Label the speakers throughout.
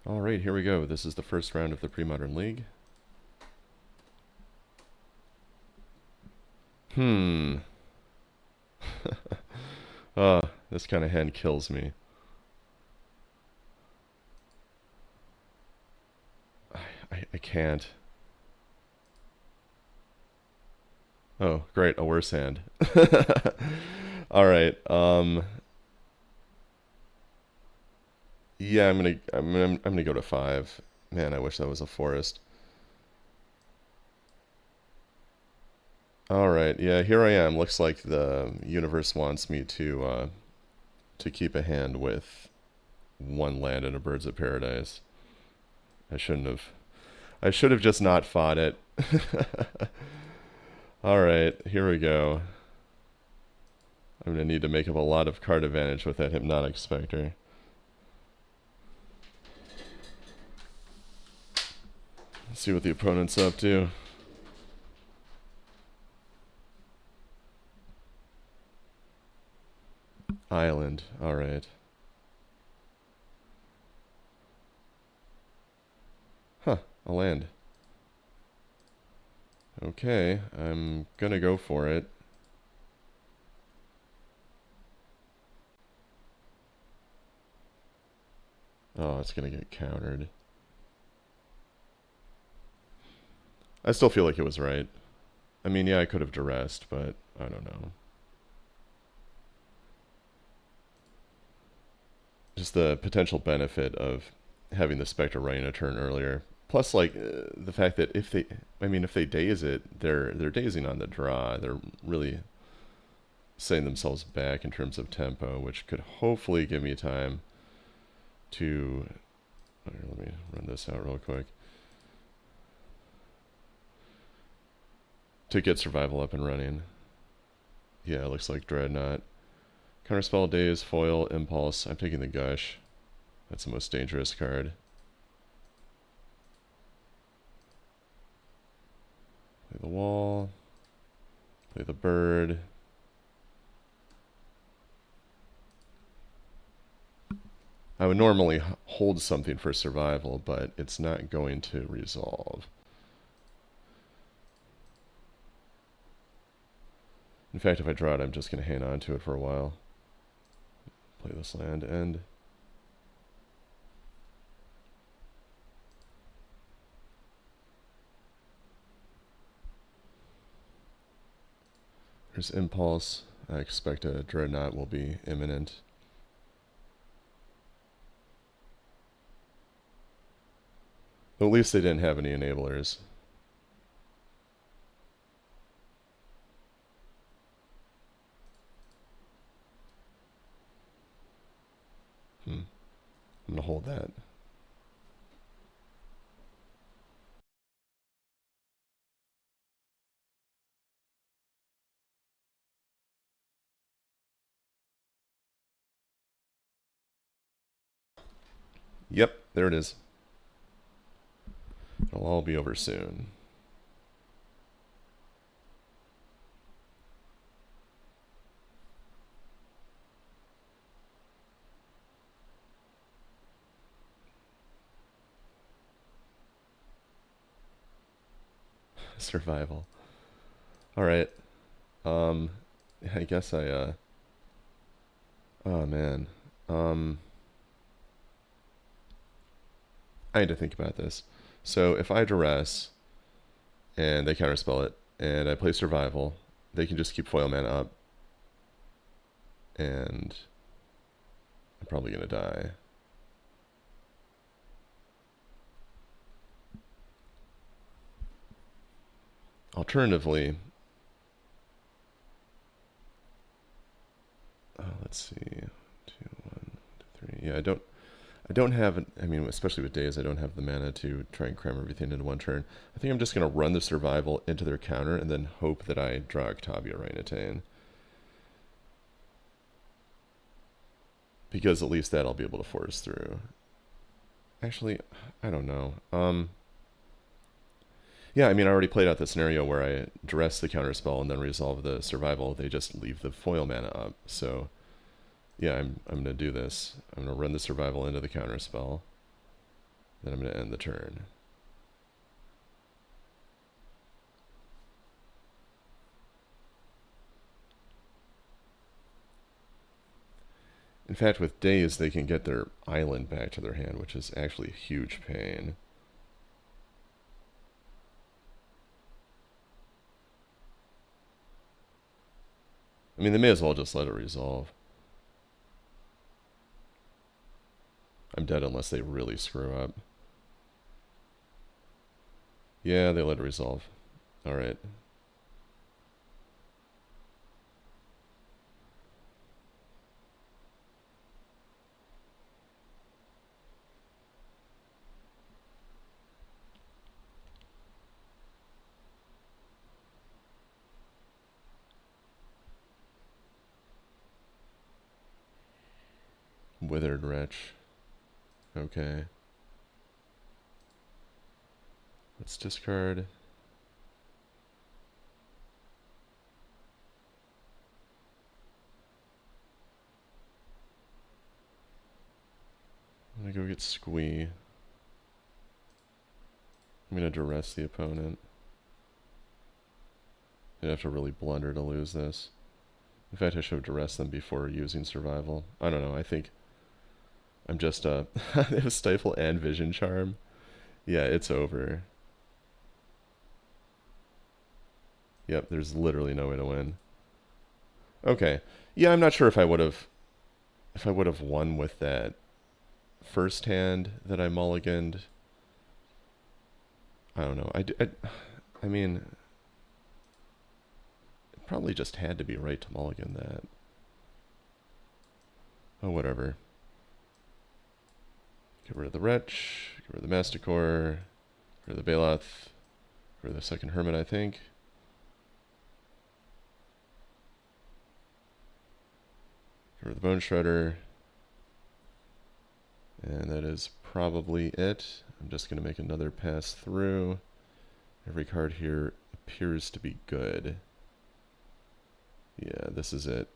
Speaker 1: Alright, here we go. This is the first round of the Premodern League. This kind of hand kills me. I can't. Oh, great, a worse hand. Alright, yeah, I'm gonna go to 5. Man, I wish that was a forest. Alright, yeah, here I am. Looks like the universe wants me to keep a hand with one land and a Birds of Paradise. I shouldn't have. I should have just not fought it. Alright, here we go. I'm going to need to make up a lot of card advantage with that Hypnotic Spectre. Let's see what the opponent's up to. Island, alright. Huh, a land. Okay, I'm gonna go for it. Oh, it's gonna get countered. I still feel like it was right. I mean, yeah, I could have duressed, but I don't know. Just the potential benefit of having the Spectre running a turn earlier. Plus, like, the fact that if they daze it, they're dazing on the draw. They're really setting themselves back in terms of tempo, which could hopefully give me time to... Here, let me run this out real quick. To get survival up and running. Yeah, it looks like Dreadnought. Counterspell, Daze, Foil, Impulse. I'm taking the Gush. That's the most dangerous card. Play the Wall. Play the Bird. I would normally hold something for survival, but it's not going to resolve. In fact, if I draw it, I'm just going to hang on to it for a while. Play this land, and... There's Impulse. I expect a Dreadnought will be imminent. Though at least they didn't have any enablers. I'm going to hold that. Yep, there it is. It'll all be over soon. Survival. Alright. I guess I, oh man. I need to think about this. So if I duress, and they counterspell it, and I play survival, they can just keep foil mana up. And I'm probably gonna die. Alternatively, let's see, 2, 1, 2, 3. Yeah, I don't have, I mean, especially with Daze, I don't have the mana to try and cram everything into one turn. I think I'm just going to run the survival into their counter and then hope that I draw Octavia Rhinotain. Because at least that I'll be able to force through. Actually, I don't know. Yeah, I mean, I already played out the scenario where I duress the counterspell and then resolve the survival. They just leave the foil mana up, so... Yeah, I'm going to do this. I'm going to run the survival into the counterspell. Then I'm going to end the turn. In fact, with days, they can get their island back to their hand, which is actually a huge pain. I mean, they may as well just let it resolve. I'm dead unless they really screw up. Yeah, they let it resolve. Alright. Withered Wretch. Okay. Let's discard. I'm gonna go get Squee. I'm gonna duress the opponent. I'd have to really blunder to lose this. In fact, I should have duressed them before using survival. I don't know, I think I'm just, they have Stifle and Vision Charm. Yeah, it's over. Yep, there's literally no way to win. Okay. Yeah, I'm not sure if I would have won with that first hand that I mulliganed. I don't know. I mean, it probably just had to be right to mulligan that. Oh, whatever. Get rid of the Wretch, get rid of the Masticore, get rid of the Baloth, get rid of the second Hermit, I think. Get rid of the Bone Shredder. And that is probably it. I'm just going to make another pass through. Every card here appears to be good. Yeah, this is it.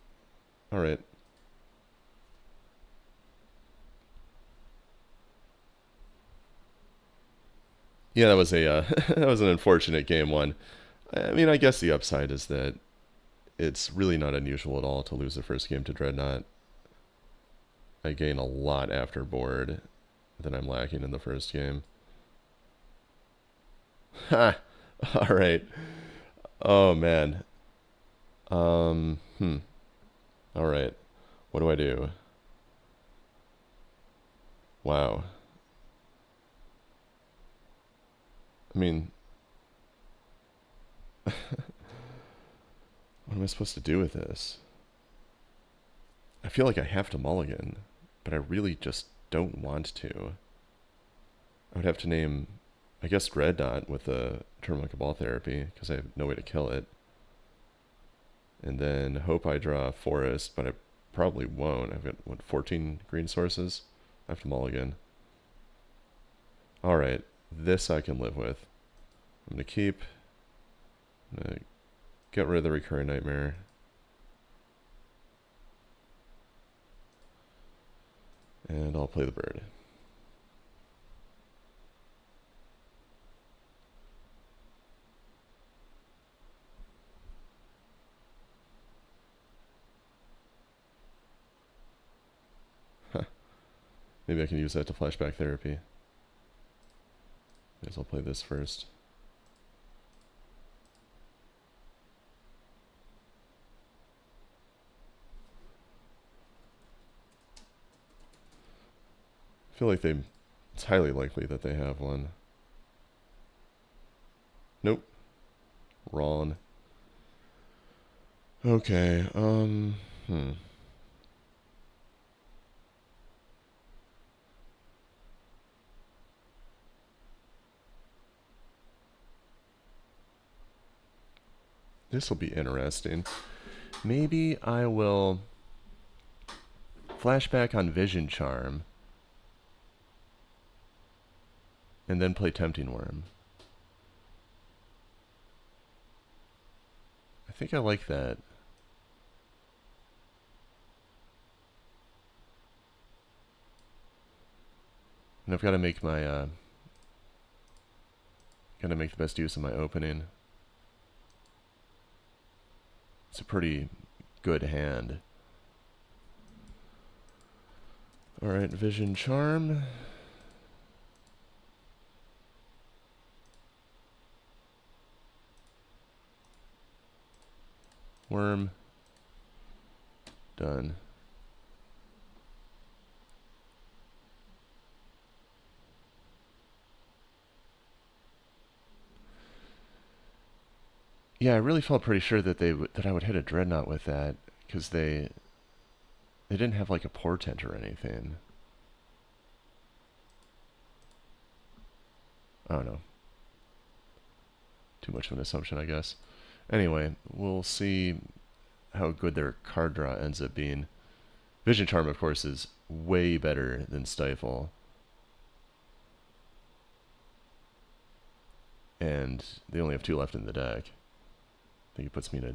Speaker 1: Alright. Yeah, that was a that was an unfortunate game one. I mean, I guess the upside is that it's really not unusual at all to lose the first game to Dreadnought. I gain a lot after board that I'm lacking in the first game. Ha! Alright. Oh, man. Alright. What do I do? Wow. I mean... what am I supposed to do with this? I feel like I have to mulligan, but I really just don't want to. I would have to name, I guess, Dreadnought with the Terminal Cabal Therapy, because I have no way to kill it. And then hope I draw a Forest, but I probably won't. I've got, what, 14 green sources? I have to mulligan. Alright, this I can live with. I'm going to keep. I'm going to get rid of the Recurring Nightmare. And I'll play the bird. Huh. Maybe I can use that to flashback therapy. I guess I'll play this first. I feel like it's highly likely that they have one. Nope. Wrong. Okay, This will be interesting. Maybe I will flashback on Vision Charm and then play Tempting Worm. I think I like that. And I've got to make my gotta make the best use of my opening. It's a pretty good hand. Alright, Vision Charm. Worm. Done. Yeah, I really felt pretty sure that that I would hit a Dreadnought with that, because they didn't have like a portent or anything. I don't know. Too much of an assumption, I guess. Anyway, we'll see how good their card draw ends up being. Vision Charm, of course, is way better than Stifle. And they only have 2 left in the deck. I think it puts me in a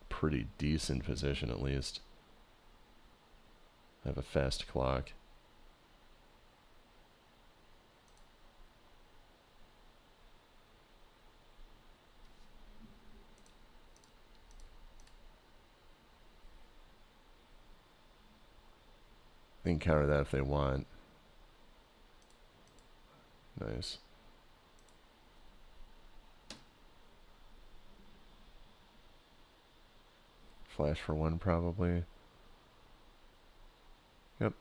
Speaker 1: pretty decent position, at least. I have a fast clock. They can counter that if they want. Nice. Flash for 1, probably. Yep.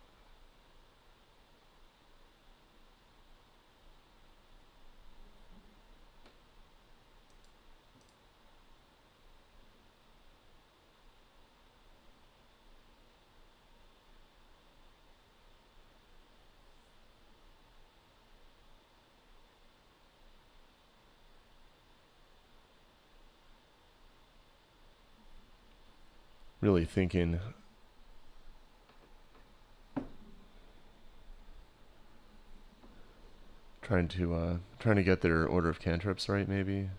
Speaker 1: Really thinking. Trying to get their order of cantrips right, maybe.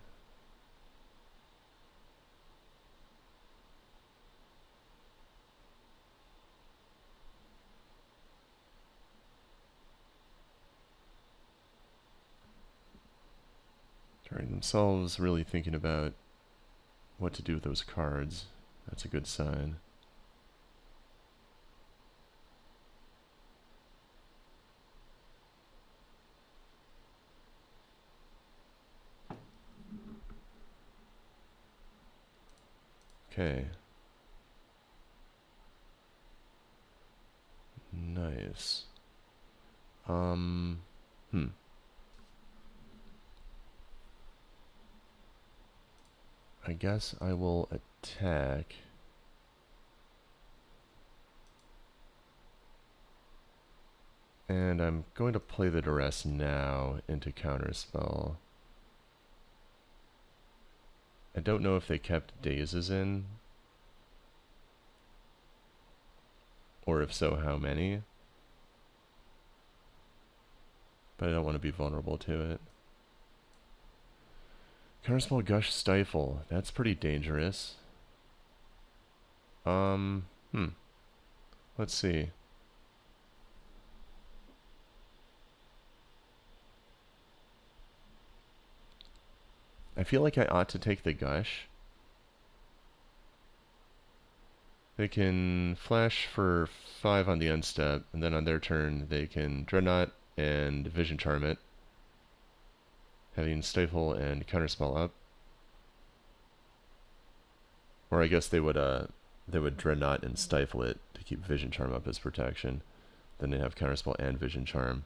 Speaker 1: Trying themselves really thinking about what to do with those cards. That's a good sign. Okay. Nice. I guess I will attack. And I'm going to play the Duress now into Counterspell. I don't know if they kept Dazes in. Or if so, how many. But I don't want to be vulnerable to it. Counterspell, Gush, Stifle. That's pretty dangerous. Let's see. I feel like I ought to take the Gush. They can flash for 5 on the end step, and then on their turn they can Dreadnought and Vision Charm it, having Stifle and Counterspell up. Or I guess they would Dreadnought and Stifle it to keep Vision Charm up as protection. Then they have Counterspell and Vision Charm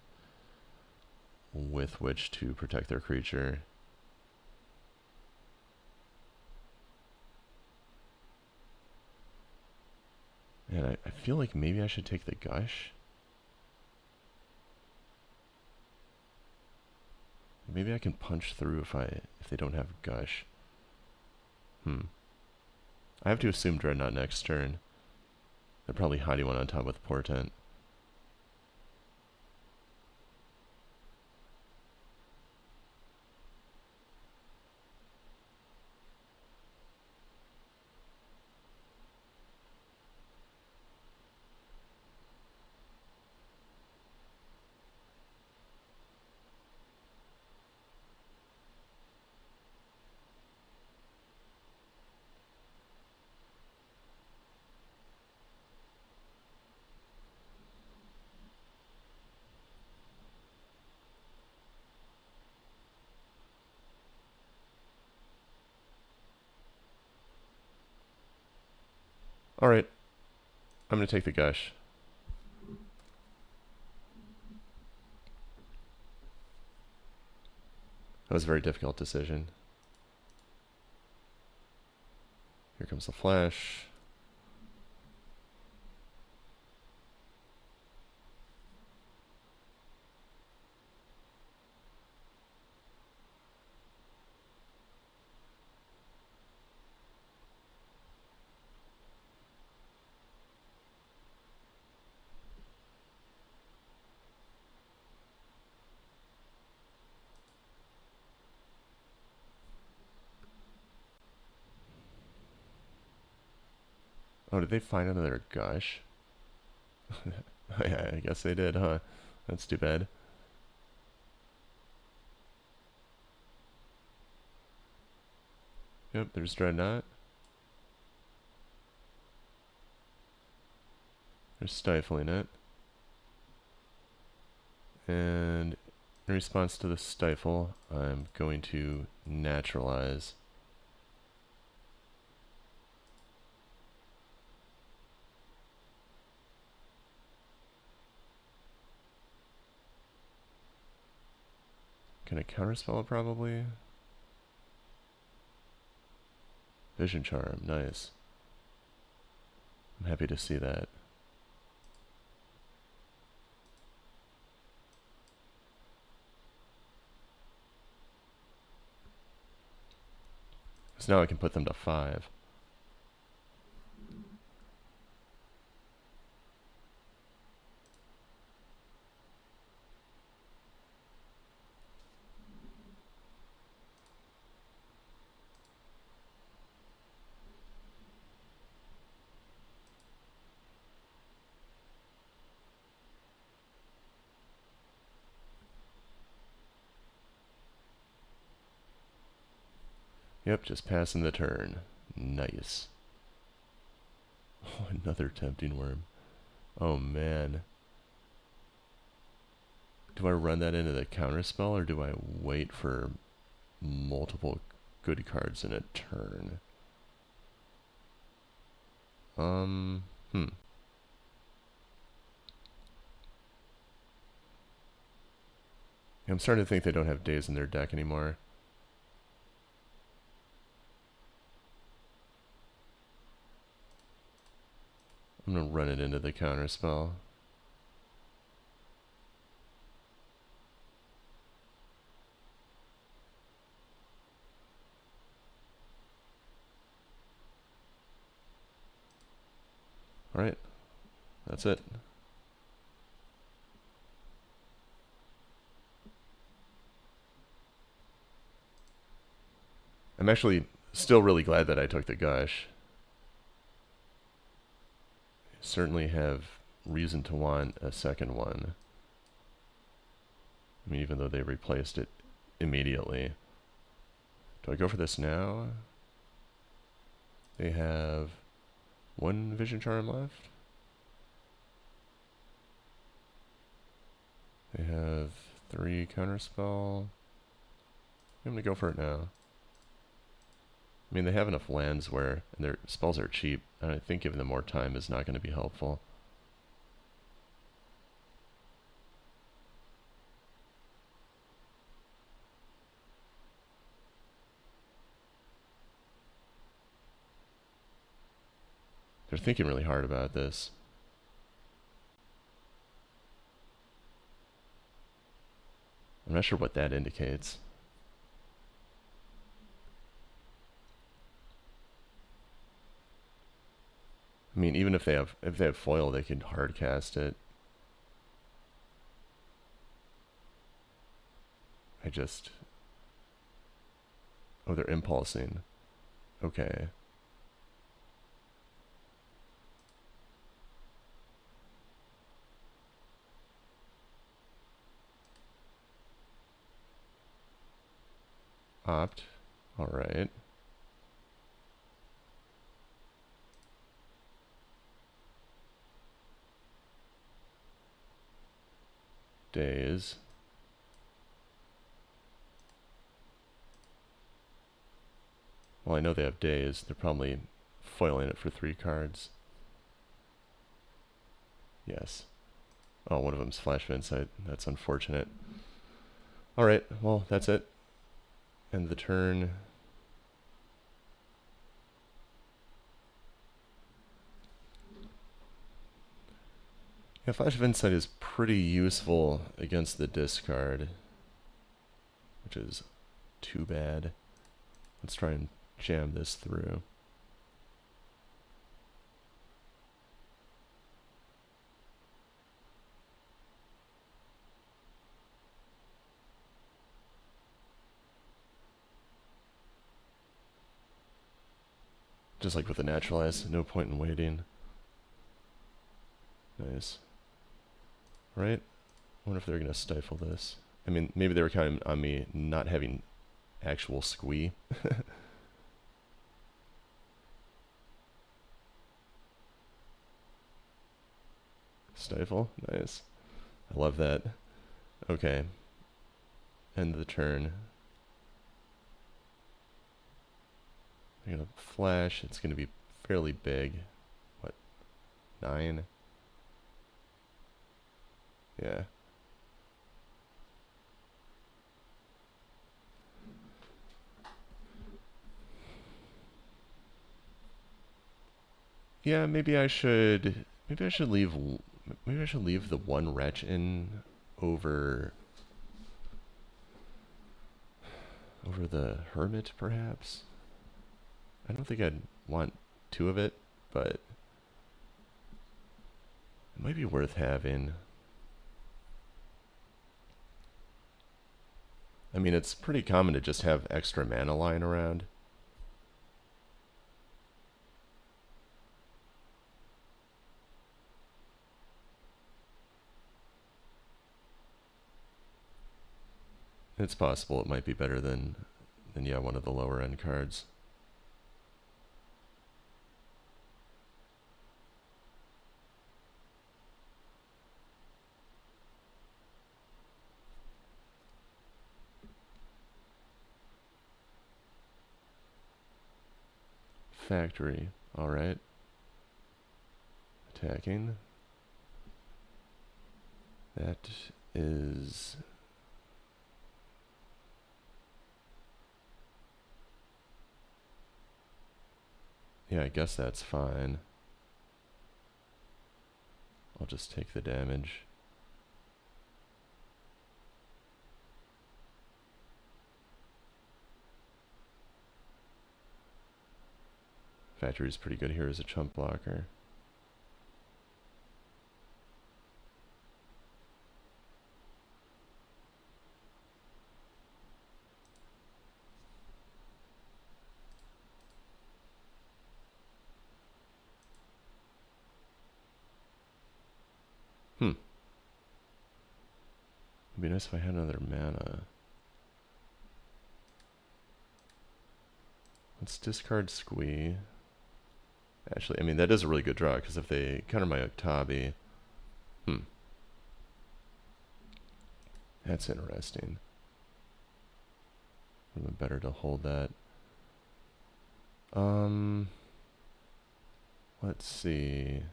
Speaker 1: with which to protect their creature. And I feel like maybe I should take the Gush. Maybe I can punch through if they don't have Gush. I have to assume Dreadnought next turn. They're probably hiding one on top with Portent. Alright, I'm going to take the gush. That was a very difficult decision. Here comes the flash. Oh, did they find another gush? Yeah, I guess they did, huh? That's too bad. Yep, there's Dreadnought. There's StifleNought. And in response to the stifle, I'm going to naturalize. Can I counterspell it probably? Vision Charm, nice. I'm happy to see that. So now I can put them to 5. Yep, just passing the turn. Nice. Oh, another tempting worm. Oh man. Do I run that into the counterspell or do I wait for multiple good cards in a turn? Hmm. I'm starting to think they don't have days in their deck anymore. I'm gonna run it into the counterspell. Alright. That's it. I'm actually still really glad that I took the gush. Certainly have reason to want a second one. I mean, even though they replaced it immediately. Do I go for this now? They have 1 Vision Charm left. They have 3 Counterspell. I'm gonna go for it now. I mean, they have enough lands where and their spells are cheap, and I think giving them more time is not going to be helpful. They're thinking really hard about this. I'm not sure what that indicates. I mean, even if they have foil, they can hard cast it. Oh, they're impulsing. Okay. Opt. Alright. Days. Well, I know they have days. They're probably foiling it for 3 cards. Yes. Oh, one of them's flash of insight. That's unfortunate. Alright, well, that's it. End the turn. Yeah, flash of insight is pretty useful against the discard, which is too bad. Let's try and jam this through. Just like with the naturalize, no point in waiting. Nice. Right? I wonder if they're going to stifle this. I mean, maybe they were counting on me not having actual squee. Stifle? Nice. I love that. Okay. End the turn. I'm going to flash. It's going to be fairly big. What? 9? Yeah. Yeah, maybe I should leave the one wretch in over the hermit perhaps. I don't think I'd want 2 of it, but it might be worth having. I mean, it's pretty common to just have extra mana lying around. It's possible it might be better than yeah, one of the lower end cards. Factory. Alright. Attacking. That is... yeah, I guess that's fine. I'll just take the damage. Factory's pretty good here as a chump blocker. It'd be nice if I had another mana. Let's discard Squee. Actually, I mean, that is a really good draw, because if they counter my Octavi... That's interesting. Would have been better to hold that. Let's see...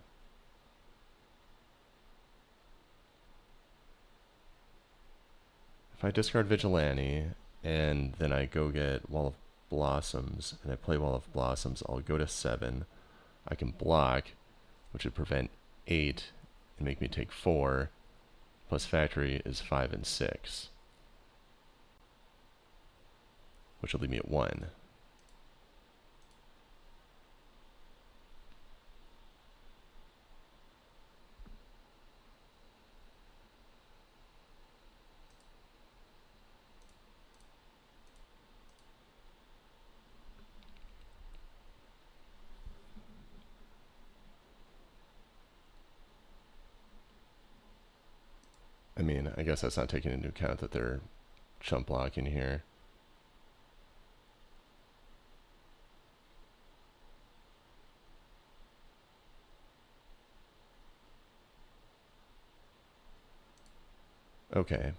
Speaker 1: If I discard Vigilante, and then I go get Wall of Blossoms, and I play Wall of Blossoms, I'll go to 7. I can block, which would prevent 8, and make me take 4, plus Factory is 5 and 6. Which will leave me at 1. I mean, I guess that's not taking into account that they're chump blocking here. Okay.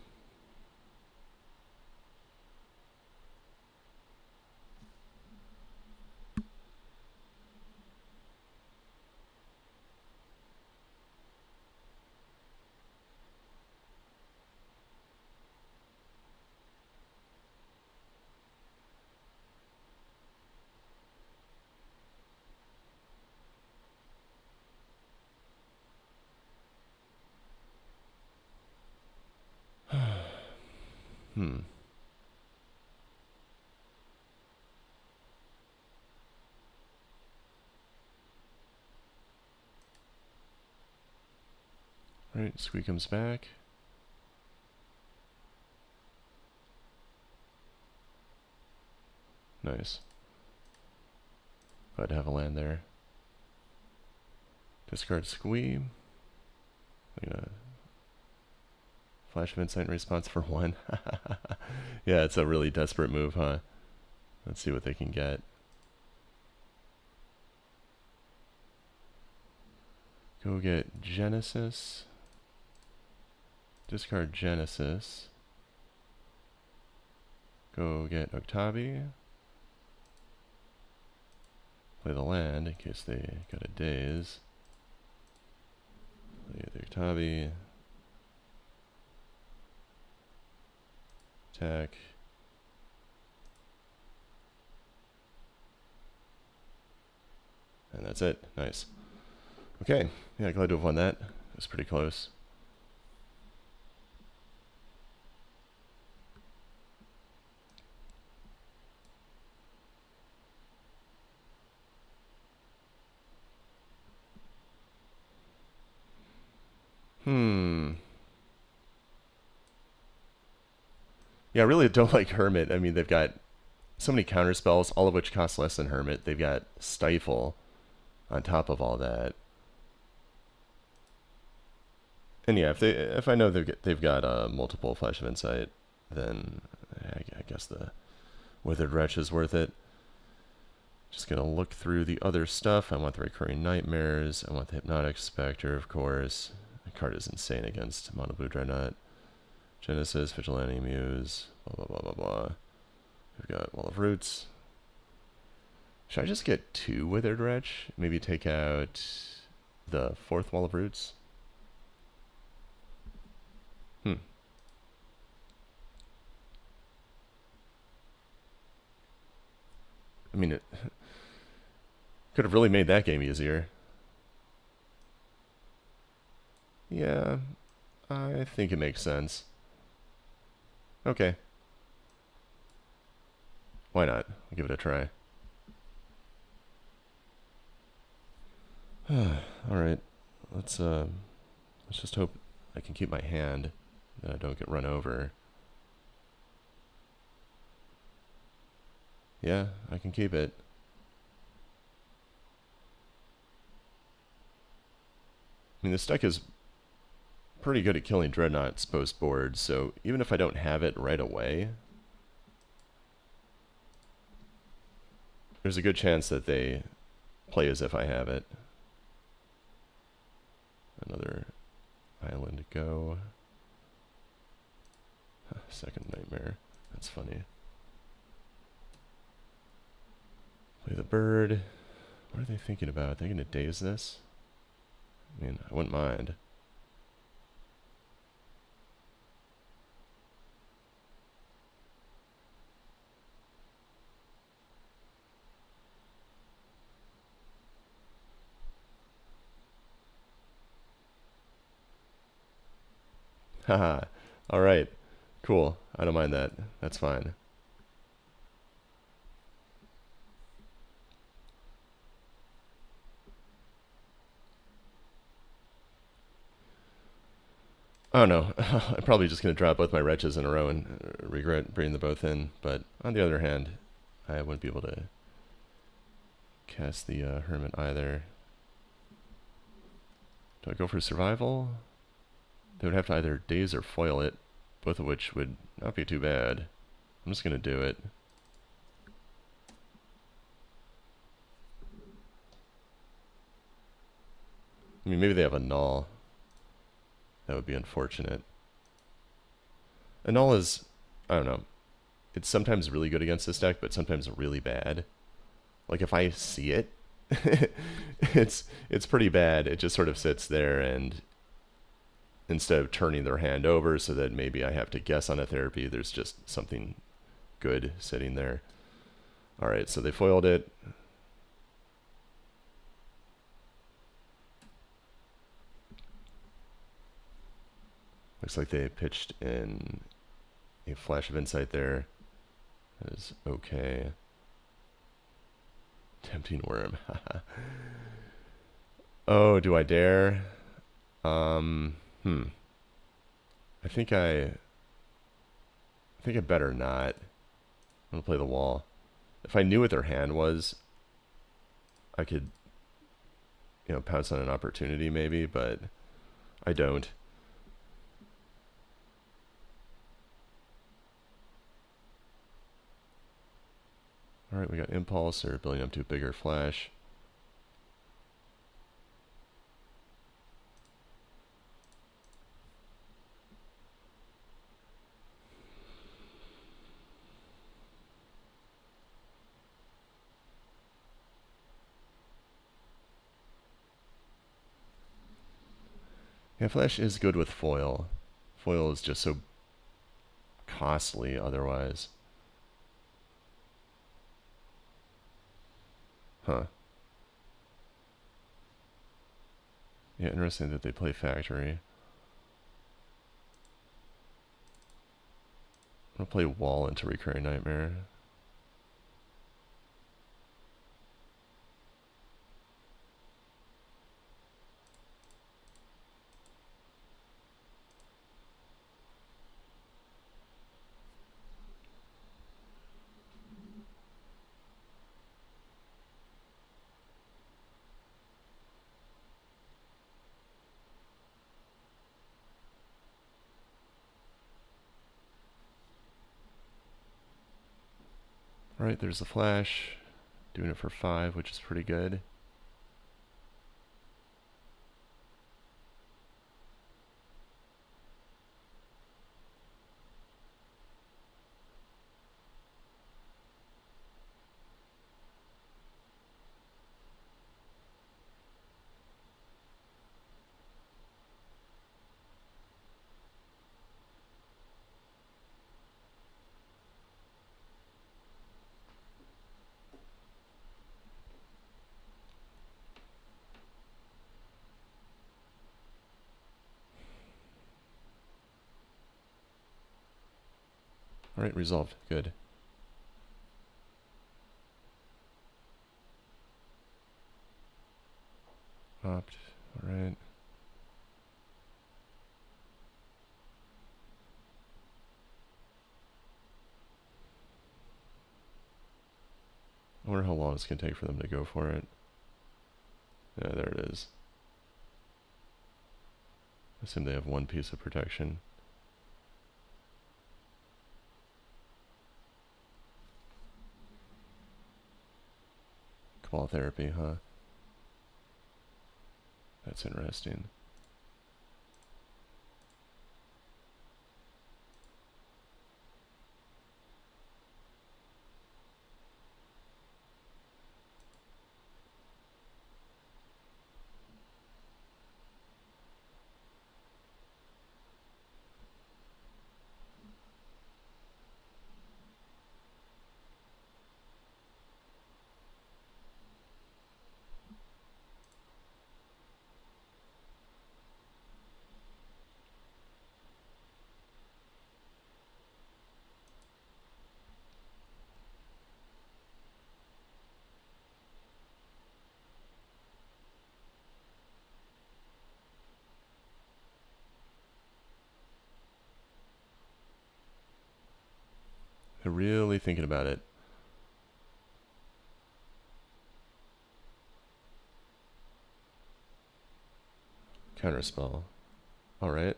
Speaker 1: Hmm. Right, Squee comes back. Nice. Glad to have a land there. Discard Squee. I'm gonna Flash of Insight in response for 1. Yeah, it's a really desperate move, huh? Let's see what they can get. Go get Genesis. Discard Genesis. Go get Octavi. Play the land in case they got a daze. Play the Octavi. Attack. And that's it. Nice. Okay. Yeah, glad to have won that. It was pretty close. Yeah, I really don't like Hermit. I mean, they've got so many counter spells, all of which cost less than Hermit. They've got Stifle on top of all that. And yeah, if I know they've got multiple Flash of Insight, then I guess the Withered Wretch is worth it. Just gonna look through the other stuff. I want the Recurring Nightmares. I want the Hypnotic Spectre, of course. The card is insane against Mono Blue Dreadnought. Genesis, Vigilante Muse, blah blah blah blah blah. We've got Wall of Roots. Should I just get 2 Withered Wretch? Maybe take out the 4th Wall of Roots? I mean, it could have really made that game easier. Yeah, I think it makes sense. Okay. Why not? I'll give it a try. Alright. Let's just hope I can keep my hand, that I don't get run over. Yeah, I can keep it. I mean, this deck is pretty good at killing Dreadnoughts post-board, so even if I don't have it right away, there's a good chance that they play as if I have it. Another island to go. Second Nightmare. That's funny. Play the bird. What are they thinking about? Are they going to daze this? I mean, I wouldn't mind. Haha. Alright. Cool. I don't mind that. That's fine. Oh no, I'm probably just going to drop both my wretches in a row and regret bringing them both in. But on the other hand, I wouldn't be able to cast the Hermit either. Do I go for survival? They would have to either daze or foil it, both of which would not be too bad. I'm just going to do it. I mean, maybe they have a null. That would be unfortunate. A null is, I don't know, it's sometimes really good against this deck, but sometimes really bad. Like if I see it, it's pretty bad. It just sort of sits there, and instead of turning their hand over so that maybe I have to guess on a therapy, there's just something good sitting there. Alright, so they foiled it. Looks like they pitched in A flash of insight there. That is okay. Tempting worm. Oh, do I dare? I think I better not. I'm gonna play the wall. If I knew what their hand was, I could, pounce on an opportunity maybe, but I don't. Alright, we got impulse, or building up to a bigger flash. Yeah, flash is good with foil. Foil is just so costly otherwise. Huh. Yeah, interesting that they play factory. I'm gonna play wall into recurring nightmare. Alright, there's the flash. Doing it for 5, which is pretty good. Alright, resolved. Good. Opt. Alright. I wonder how long it's going to take for them to go for it. Yeah, there it is. I assume they have one piece of protection. Cabal therapy, huh? That's interesting. They're really thinking about it. Counterspell. Alright.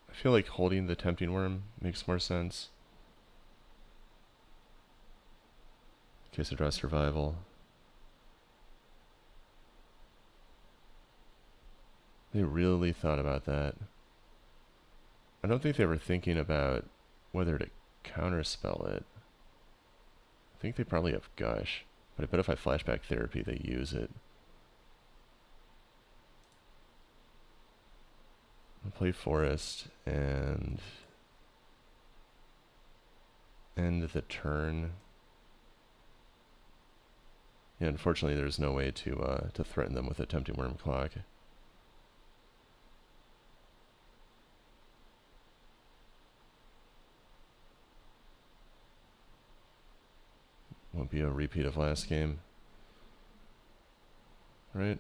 Speaker 1: I feel like holding the tempting worm makes more sense. In case I draw survival. They really thought about that. I don't think they were thinking about whether to counterspell it. I think they probably have Gush, but I bet if I flashback therapy, they use it. play forest and end the turn. Yeah, unfortunately, there's no way to threaten them with a Tempting Worm Clock. Won't be a repeat of last game, right?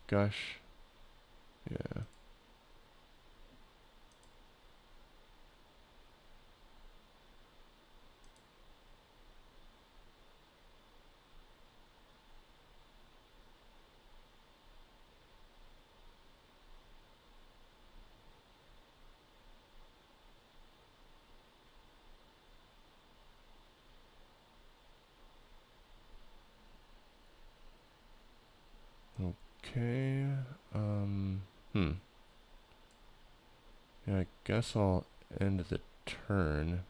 Speaker 1: Gosh. Yeah. Okay. Yeah, I guess I'll end the turn.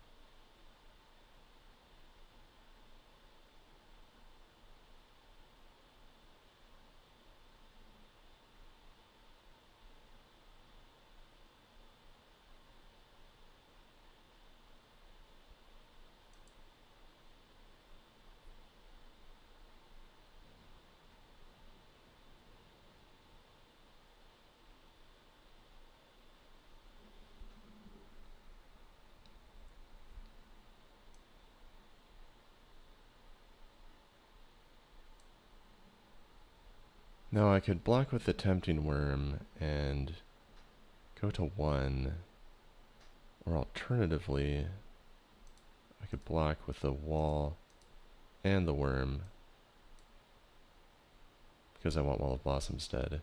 Speaker 1: Now I could block with the Tempting Worm and go to 1. Or alternatively, I could block with the wall and the worm because I want Wall of Blossoms dead.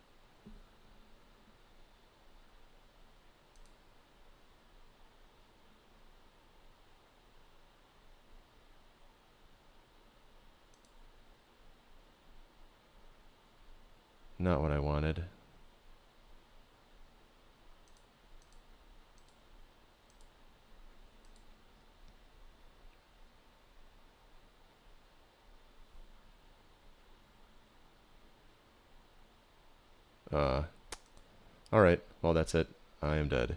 Speaker 1: Not what I wanted. Alright, well that's it. I am dead.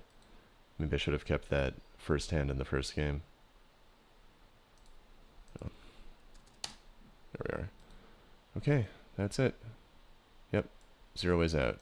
Speaker 1: Maybe I should have kept that first hand in the first game. Oh, there we are. Okay, that's it. Yep, 0 ways out.